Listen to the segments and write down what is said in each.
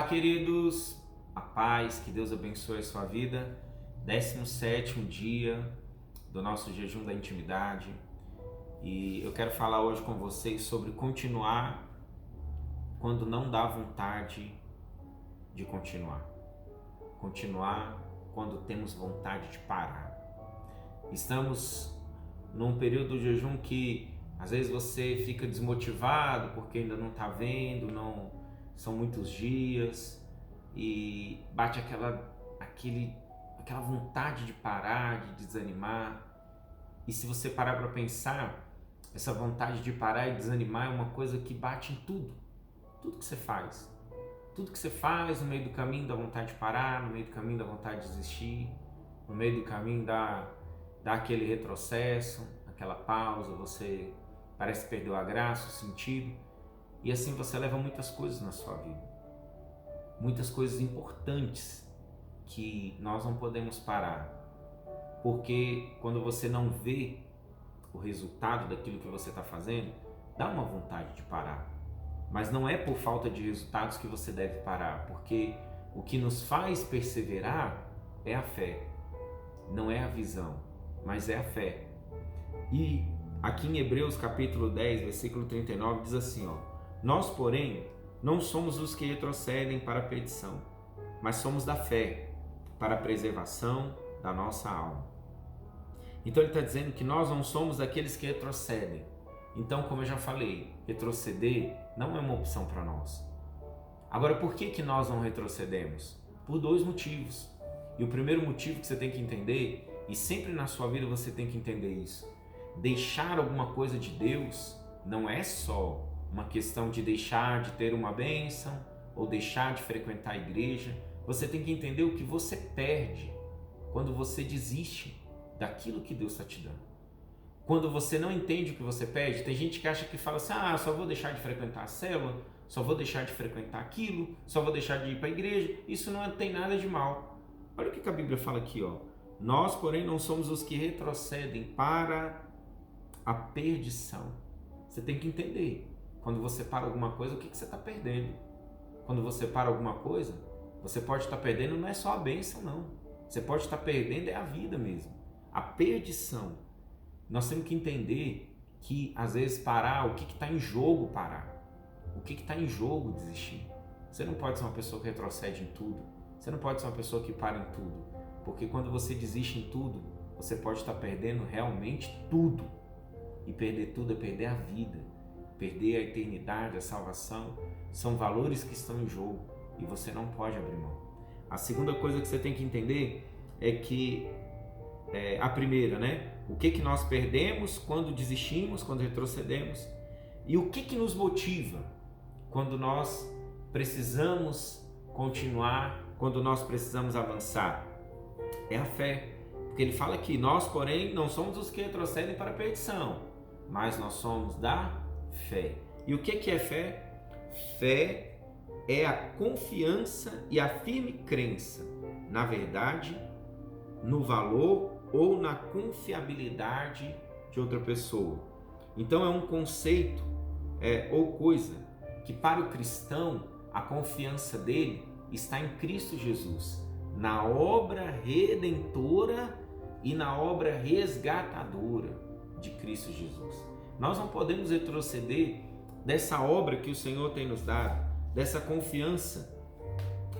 Olá, queridos, a paz, que Deus abençoe a sua vida. 17º dia do nosso jejum da intimidade, e eu quero falar hoje com vocês sobre continuar quando não dá vontade de continuar. Continuar quando temos vontade de parar. Estamos num período de jejum que às vezes você fica desmotivado porque ainda não está vendo, não são muitos dias e bate aquela vontade de parar, de desanimar. E se você parar para pensar, essa vontade de parar e desanimar é uma coisa que bate em tudo que você faz. Tudo que você faz, no meio do caminho dá vontade de parar, no meio do caminho dá vontade de desistir, no meio do caminho dá aquele retrocesso, aquela pausa, você parece que perdeu a graça, o sentido. E assim você leva muitas coisas na sua vida, muitas coisas importantes que nós não podemos parar, porque quando você não vê o resultado daquilo que você está fazendo, dá uma vontade de parar. Mas não é por falta de resultados que você deve parar, porque o que nos faz perseverar é a fé, não é a visão, mas é a fé. E aqui em Hebreus capítulo 10, versículo 39 diz assim, nós, porém, não somos os que retrocedem para a perdição, mas somos da fé, para a preservação da nossa alma. Então ele está dizendo que nós não somos daqueles que retrocedem. Então, como eu já falei, retroceder não é uma opção para nós. Agora, por que nós não retrocedemos? Por dois motivos. E o primeiro motivo que você tem que entender, e sempre na sua vida você tem que entender isso, deixar alguma coisa de Deus não é só uma questão de deixar de ter uma bênção ou deixar de frequentar a igreja. Você tem que entender o que você perde quando você desiste daquilo que Deus está te dando. Quando você não entende o que você perde, tem gente que acha que fala assim, só vou deixar de frequentar a célula, só vou deixar de frequentar aquilo, só vou deixar de ir para a igreja. Isso não tem nada de mal. Olha o que a Bíblia fala aqui, nós, porém, não somos os que retrocedem para a perdição. Você tem que entender. Quando você para alguma coisa, o que você está perdendo? Quando você para alguma coisa, você pode estar perdendo, não é só a bênção, não. Você pode estar perdendo é a vida mesmo. A perdição. Nós temos que entender que, às vezes, parar, o que está em jogo parar. O que está em jogo desistir. Você não pode ser uma pessoa que retrocede em tudo. Você não pode ser uma pessoa que para em tudo. Porque quando você desiste em tudo, você pode estar perdendo realmente tudo. E perder tudo é perder a vida. Perder a eternidade, a salvação, são valores que estão em jogo e você não pode abrir mão. A segunda coisa que você tem que entender é que, a primeira, o que nós perdemos quando desistimos, quando retrocedemos, e o que nos motiva quando nós precisamos continuar, quando nós precisamos avançar. É a fé, porque ele fala que nós, porém, não somos os que retrocedem para a perdição, mas nós somos da fé. E o que é fé? Fé é a confiança e a firme crença na verdade, no valor ou na confiabilidade de outra pessoa. Então é um conceito ou coisa que para o cristão a confiança dele está em Cristo Jesus, na obra redentora e na obra resgatadora de Cristo Jesus. Nós não podemos retroceder dessa obra que o Senhor tem nos dado, dessa confiança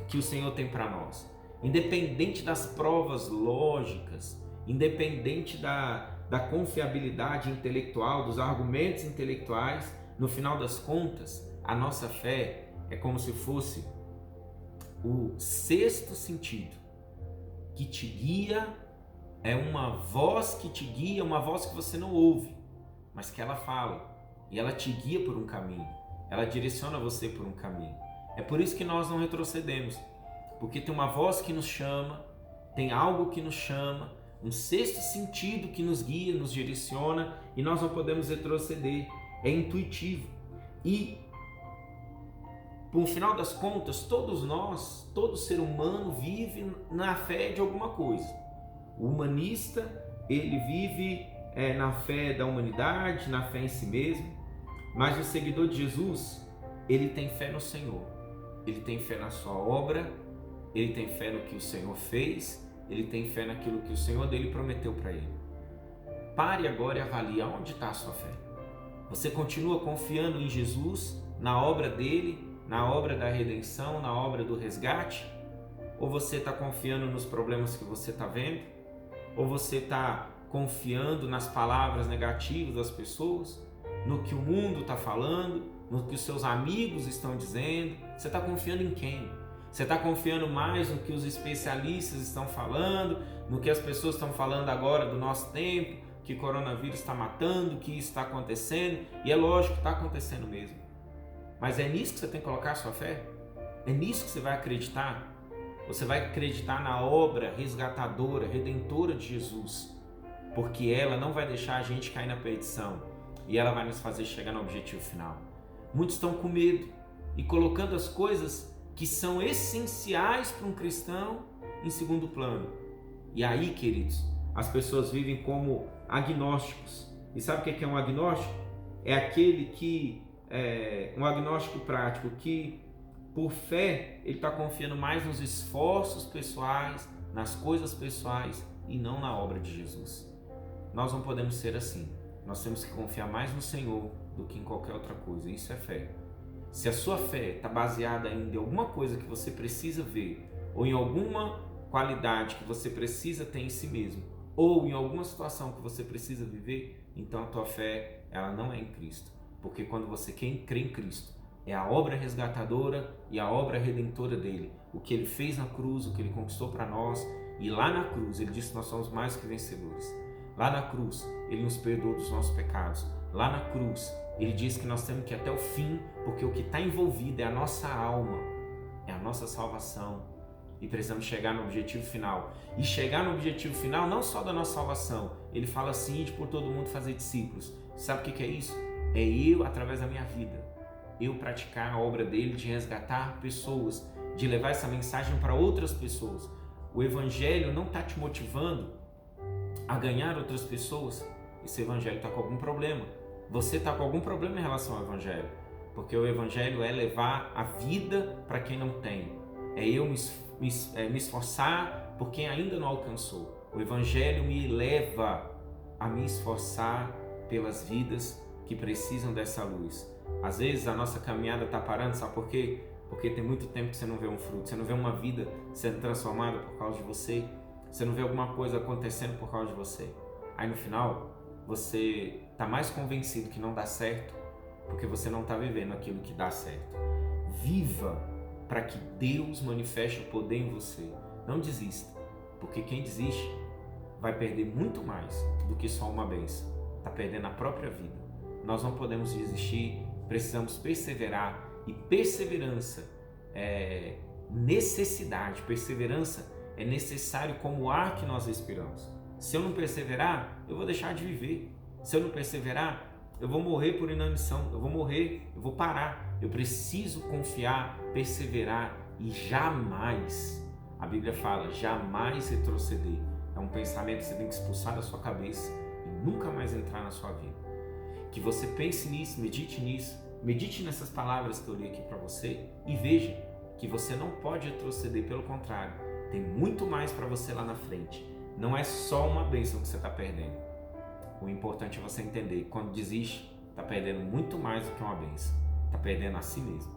que o Senhor tem para nós. Independente das provas lógicas, independente da confiabilidade intelectual, dos argumentos intelectuais, no final das contas, a nossa fé é como se fosse o sexto sentido que te guia, é uma voz que te guia, uma voz que você não ouve, mas que ela fala, e ela te guia por um caminho, ela direciona você por um caminho. É por isso que nós não retrocedemos, porque tem uma voz que nos chama, tem algo que nos chama, um sexto sentido que nos guia, nos direciona, e nós não podemos retroceder, é intuitivo. E, por final das contas, todos nós, todo ser humano vive na fé de alguma coisa. O humanista, ele vive na fé da humanidade, na fé em si mesmo, mas o seguidor de Jesus, ele tem fé no Senhor. ele tem fé na sua obra, ele tem fé no que o Senhor fez, ele tem fé naquilo que o Senhor dele prometeu para ele. Pare agora e avalie aonde está a sua fé. Você continua confiando em Jesus, na obra dele, na obra da redenção, na obra do resgate? Ou você está confiando nos problemas que você está vendo? Ou você está confiando nas palavras negativas das pessoas? No que o mundo está falando? No que os seus amigos estão dizendo? Você está confiando em quem? Você está confiando mais no que os especialistas estão falando? No que as pessoas estão falando agora do nosso tempo? Que coronavírus está matando, que isso está acontecendo? E é lógico, está acontecendo mesmo. Mas é nisso que você tem que colocar a sua fé? É nisso que você vai acreditar? Você vai acreditar na obra resgatadora, redentora de Jesus, porque ela não vai deixar a gente cair na perdição e ela vai nos fazer chegar no objetivo final. Muitos estão com medo e colocando as coisas que são essenciais para um cristão em segundo plano. E aí, queridos, as pessoas vivem como agnósticos. E sabe o que é um agnóstico? É aquele que um agnóstico prático que, por fé, ele está confiando mais nos esforços pessoais, nas coisas pessoais e não na obra de Jesus. Nós não podemos ser assim. Nós temos que confiar mais no Senhor do que em qualquer outra coisa. Isso é fé. Se a sua fé está baseada em alguma coisa que você precisa ver, ou em alguma qualidade que você precisa ter em si mesmo, ou em alguma situação que você precisa viver, então a tua fé ela não é em Cristo. Porque quando você crê em Cristo, é a obra resgatadora e a obra redentora dele. O que ele fez na cruz, o que ele conquistou para nós. E lá na cruz, ele disse que nós somos mais que vencedores. Lá na cruz, ele nos perdoou dos nossos pecados. Lá na cruz, ele diz que nós temos que ir até o fim, porque o que está envolvido é a nossa alma, é a nossa salvação. E precisamos chegar no objetivo final. E chegar no objetivo final não só da nossa salvação. Ele fala assim, de por todo mundo fazer discípulos. Sabe o que é isso? É eu, através da minha vida, eu praticar a obra dele de resgatar pessoas, de levar essa mensagem para outras pessoas. O evangelho não está te motivando a ganhar outras pessoas. Esse evangelho está com algum problema. Você está com algum problema em relação ao evangelho, porque o evangelho é levar a vida para quem não tem. É eu me esforçar por quem ainda não alcançou. O evangelho me leva a me esforçar pelas vidas que precisam dessa luz. Às vezes a nossa caminhada está parando, sabe por quê? Porque tem muito tempo que você não vê um fruto, você não vê uma vida sendo transformada por causa de você, você não vê alguma coisa acontecendo por causa de você. Aí no final, você está mais convencido que não dá certo, porque você não está vivendo aquilo que dá certo. Viva para que Deus manifeste o poder em você. Não desista, porque quem desiste vai perder muito mais do que só uma bênção. Está perdendo a própria vida. Nós não podemos desistir, precisamos perseverar, e perseverança é necessidade, perseverança é necessário como o ar que nós respiramos. Se eu não perseverar, eu vou deixar de viver. Se eu não perseverar, eu vou morrer por inanição, eu vou morrer, eu vou parar. Eu preciso confiar, perseverar e jamais, a Bíblia fala, jamais retroceder. É um pensamento que você tem que expulsar da sua cabeça e nunca mais entrar na sua vida. Que você pense nisso, medite nessas palavras que eu li aqui para você e veja que você não pode retroceder, pelo contrário, tem muito mais para você lá na frente. Não é só uma bênção que você está perdendo. O importante é você entender que quando desiste, está perdendo muito mais do que uma bênção, está perdendo a si mesmo.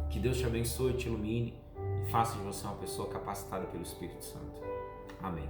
Que Deus te abençoe, te ilumine e faça de você uma pessoa capacitada pelo Espírito Santo. Amém.